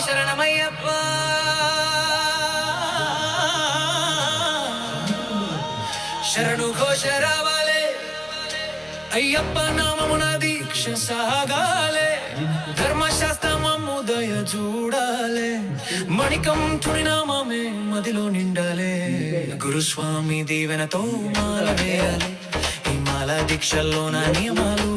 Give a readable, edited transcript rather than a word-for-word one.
శరణమయ్యప్ప శరణు ఘోష రావాలే అయ్యప్ప నామమున దీక్ష సాగాలే ధర్మశాస్త్రమముదయ చూడాలే మణికంఠుని నామమే మదిలో నిండాలే గురుస్వామి దీవెనతో మాల వేయాలి ఈ మాల దీక్షల్లో నా నియమాలు